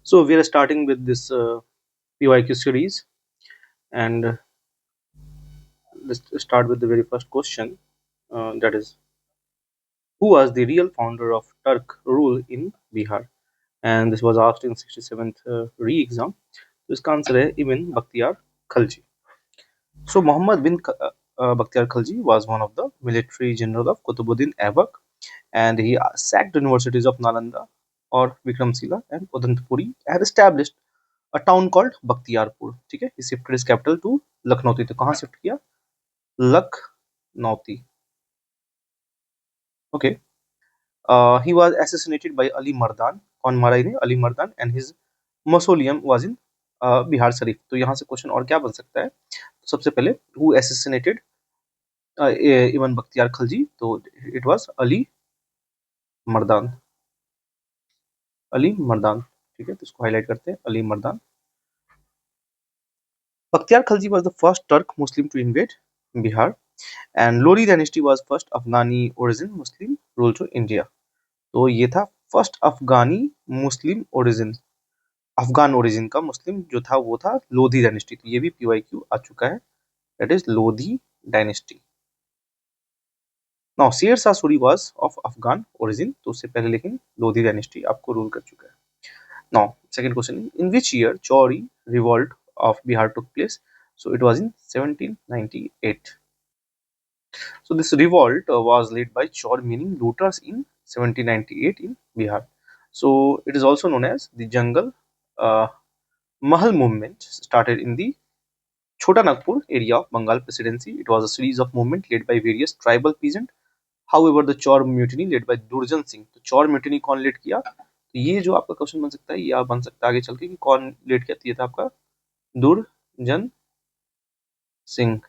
So we are starting with this PYQ series, and let's start with the very first question. That is, who was the real founder of Turk rule in Bihar? And this was asked in 67th re-exam. So इसका answer है Ibn Bakhtiyar Khalji. So Muhammad bin Bakhtiyar Khalji was one of the military general of Qutbuddin Aibak, and he sacked universities of Nalanda or Vikramshila and Udantapuri and established a town called Bakhtiyarpur. ठीक है, he shifted his capital to Lakhnauti. तो कहाँ shift किया? Lakhnauti. Okay. He was assassinated by Ali Mardan. कौन मारा इन्हें? Ali Mardan. And his mausoleum was in Bihar Sharif. तो यहाँ से क्वेश्चन और क्या बन सकता है? तो सबसे पहले who assassinated इब्न बख्तियार खलजी? तो it was अली मर्दान. अली मर्दान. ठीक है, तो इसको हाईलाइट करते हैं, Ali Mardan. Bakhtiyar Khalji was the first Turk Muslim to invade Bihar, and Lori dynasty was first Afghani origin Muslim rule to India. तो ये था फर्स्ट अफगानी मुस्लिम ओरिजिन, अफगान ओरिजिन का मुस्लिम जो था वो था लोधी डायनेस्टी. तो ये भी पीवाईक्यू आ चुका है, that is Lodhi dynasty. Now Sher Shah Suri was of Afghan origin, तो उससे पहले लेकिन लोधी डायनेस्टी आपको रूल कर चुका है. Now second question, in which year Chauri revolt of Bihar took place? So it was in 1798. So this revolt was led by Chor, meaning looters, in 1798 in Bihar. So it is also known as the Jungle uh, Mahal movement, started in the Chota Nagpur area of Bengal Presidency. It was a series of movements led by various tribal peasants. However, the Chor mutiny led by Durjan Singh. तो चौर mutiny कौन lead किया? तो ये जो आपका question बन सकता है, या बन सकता है आगे चल के कि कौन लीड किया? तो ये था आपका दुर्जन Singh.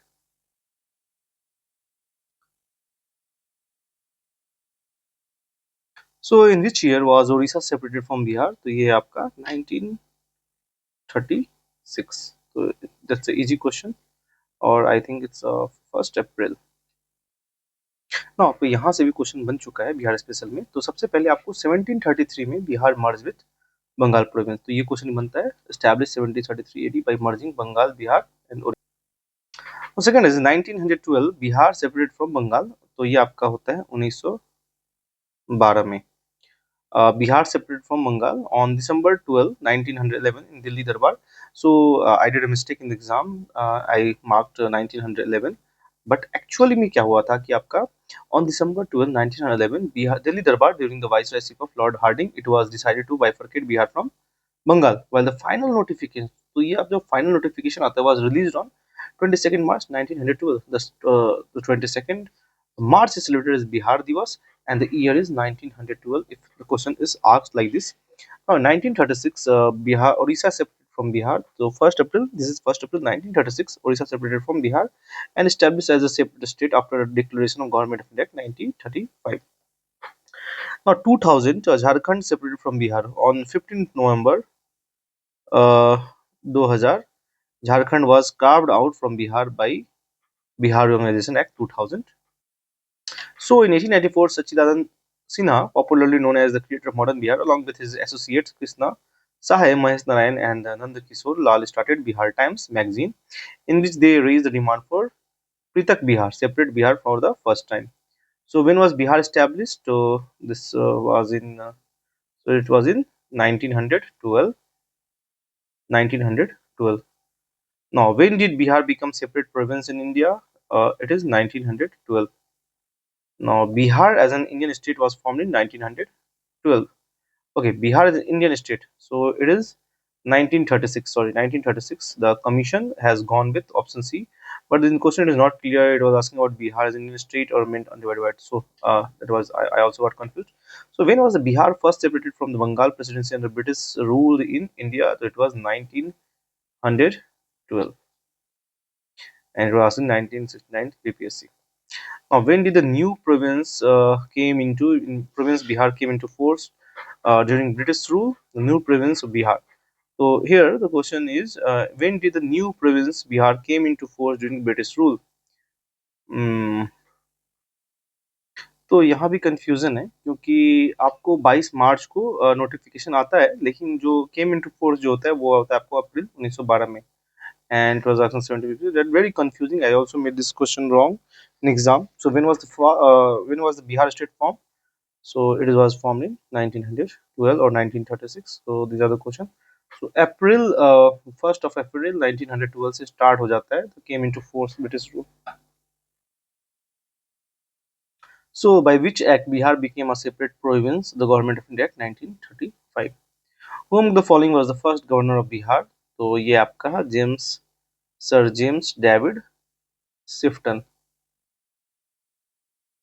So in which year was Orissa separated from Bihar? तो ये आपका 1936. So that's an easy question, or I think it's 1st April. ना तो यहाँ से भी क्वेश्चन बन चुका है बिहार स्पेशल में. तो सबसे पहले आपको 1733 में Bihar merge with Bengal province. तो ये क्वेश्चन बनता है, establish 1733 AD by merging Bengal, Bihar and और second is 1912 Bihar separate from Bengal. तो ये आपका होता है 1912 में. Bihar separated from Bengal on December 12, 1911 in Delhi Darbar. So I did a mistake in the exam. I marked 1911, but actually में क्या हुआ था कि आपका on December 12, 1911 Bihar Delhi Darbar during the viceroyship of Lord Hardinge, it was decided to bifurcate Bihar from Bengal. While the final notification, तो ये अब जो final notification आता है was released on 22nd March 1912. The 22nd March is celebrated as Bihar Divas, and the year is 1912. If the question is asked like this, now 1936, Bihar, Orissa separated from Bihar. So 1st April, this is 1st April 1936, Orissa separated from Bihar and established as a separate state after a declaration of Government of India 1935. Now 2000, Jharkhand separated from Bihar on 15th November 2000. Jharkhand was carved out from Bihar by Bihar Organization Act 2000. So in 1894, Sachidanand Sinha, popularly known as the creator of modern Bihar, along with his associates Krishna Sahay, Mahesh Narayan and Nanda Kishore Lal, started Bihar Times magazine, in which they raised the demand for Pritak Bihar, separate Bihar for the first time. So when was Bihar established? So this was in so it was in 1912. 1912. Now, when did Bihar become separate province in India? It is 1912. Now, Bihar as an Indian state was formed in 1912. Okay, Bihar is an Indian state, so it is 1936. Sorry, 1936. The commission has gone with option C, but in question it is not clear. It was asking about Bihar as an Indian state or meant undivided by. So that was I also got confused. So when was the Bihar first separated from the Bengal presidency under British rule in India? So it was 1912, and it was in 1969 PPSC. Now, when did the new province province Bihar came into force during British rule? The new province of Bihar. So here the question is, when did the new province Bihar came into force during British rule? Mm, तो यहाँ भी confusion है, क्योंकि आपको 22 मार्च को notification आता है, लेकिन जो केम इनटू फोर्स जो होता है वो होता है आपको अप्रैल 1912 में, and it was 1970. That very confusing. I also made this question wrong in exam. So when was the Bihar state formed? So it was formed in 1912 or 1936. So these are the question. So April 1st of April 1912 से start हो जाता है, तो came into force British rule. So by which act Bihar became a separate province? The Government of India Act 1935. Whom the following was the first governor of Bihar? तो ये आपका sir James David Sifton,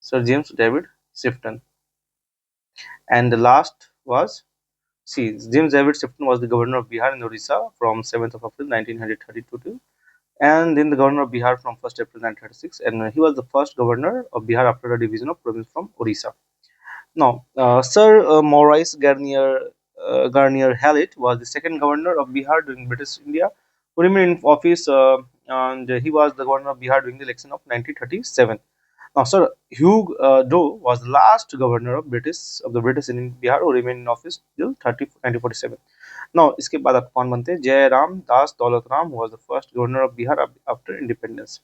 Sir James David Sifton. And the last was, see, James David Sifton was the governor of Bihar and Orissa from 7th of April 1932, and then the governor of Bihar from 1st April 1936, and he was the first governor of Bihar after a division of province from Orissa. Now, Sir Maurice Garnier Hallett was the second governor of Bihar during British India, who remained in office, and he was the governor of Bihar during the election of 1937. Now, Sir Hugh Doe was the last governor of the British in Bihar, who remained in office till 1947. Now, इसके बाद आप कौन बनते हैं? जयराम दास Daulat Ram was the first governor of Bihar after independence.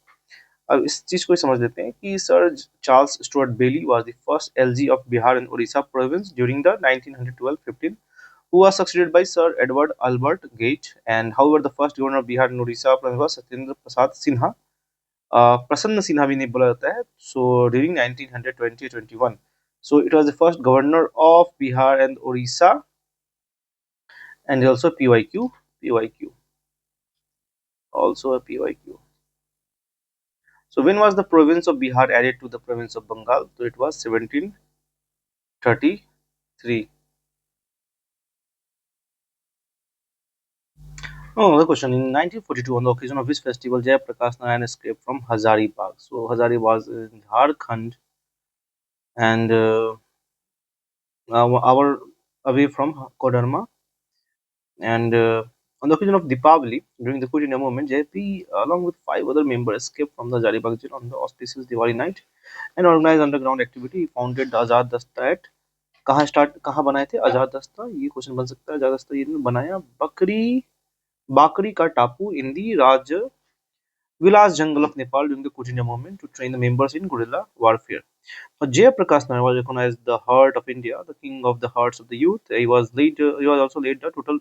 अब इस चीज को समझ लेते हैं कि sir Charles Stuart Bayley was the first LG of Bihar and Orissa province during the 1912-15, who was succeeded by Sir Edward Albert Gate. And however, the first governor of Bihar and Orissa province was Satyendra Prasad Sinha. Prasanna Sinha भी नहीं बोला जाता है. So during 1920-21, so it was the first governor of Bihar and Orissa, and also PYQ, also a PYQ. So when was the province of Bihar added to the province of Bengal? So it was 1733. Oh, another question. In 1942, on the occasion of which festival Jaya Prakash Narayan escaped from Hazaribagh? So Hazaribagh was in Jharkhand, and our away from Kodarma. And on the occasion of Deepavali, during the Quit India movement, JP, along with 5 other members, escaped from the Hazaribagh jail on the auspicious Diwali night and organized underground activity. He founded the Azad Dasta at कहाँ बनाए थे आजाद दस्ता? ये question बन सकता है. आजाद दस्ता ये बनाया बाकरी का टापू इन दी राज विलास jungle of Nepal during the Quit India movement to train the members in guerrilla warfare. Jayaprakash Nair was recognized the heart of India, the king of the hearts of the youth. He was also led the total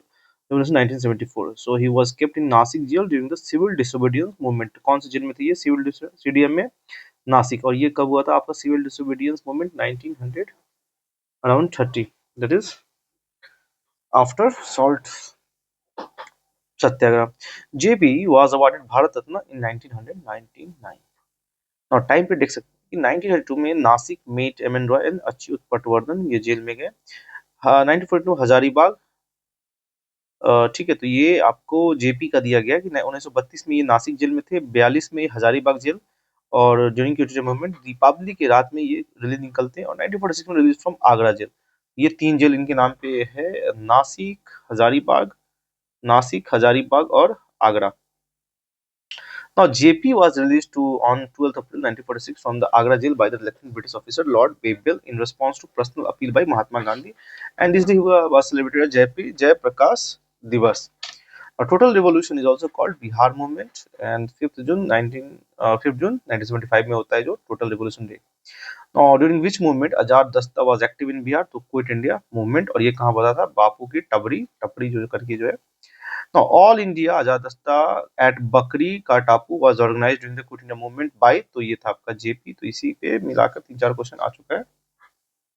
revolution 1974. So he was kept in Nasik jail during the civil disobedience movement. कौन से jail में थे ये? Civil CDM में नासिक. और ये कब हुआ था आपका civil disobedience movement? 1900 around 30. That is after salt satyagraha. JP was awarded Bharat Ratna in 1999. Now time पे देख सकते हैं कि 1932 में Nashik met M N Roy and Achyut Patwardhan ये जेल में गए. 1942 हजारीबाग, ठीक है, तो ये आपको जेपी का दिया गया कि 1932 में ये नासिक जेल में थे, 42 में हजारीबाग जेल, और ड्यूरिंग क्विट मूवमेंट दीपावली की रात में ये रिलीज निकलते हैं, और 1946 में रिलीज फ्रॉम आगरा जेल. ये 3 जेल इनके नाम पे है, नासिक, हजारीबाग और Agra. Now, JP was released on 12th April 1946 from the Agra jail by the elected British officer Lord Babel in response to personal appeal by Mahatma Gandhi, and this day was celebrated as Jai Prakash Divas. A total revolution is also called Bihar movement, and 5th June 1975 में होता है जो total revolution day. Now, during which movement Azad Dasta was active in Bihar to quit India movement, और ये कहाँ बता था? बापू की टपरी जो करके जो है. Now, All India Azad Dasta at बकरी का टापू was organized during the Quit India movement by, तो ये था आपका जेपी. तो इसी पे मिलाकर 3-4 क्वेश्चन आ चुका है.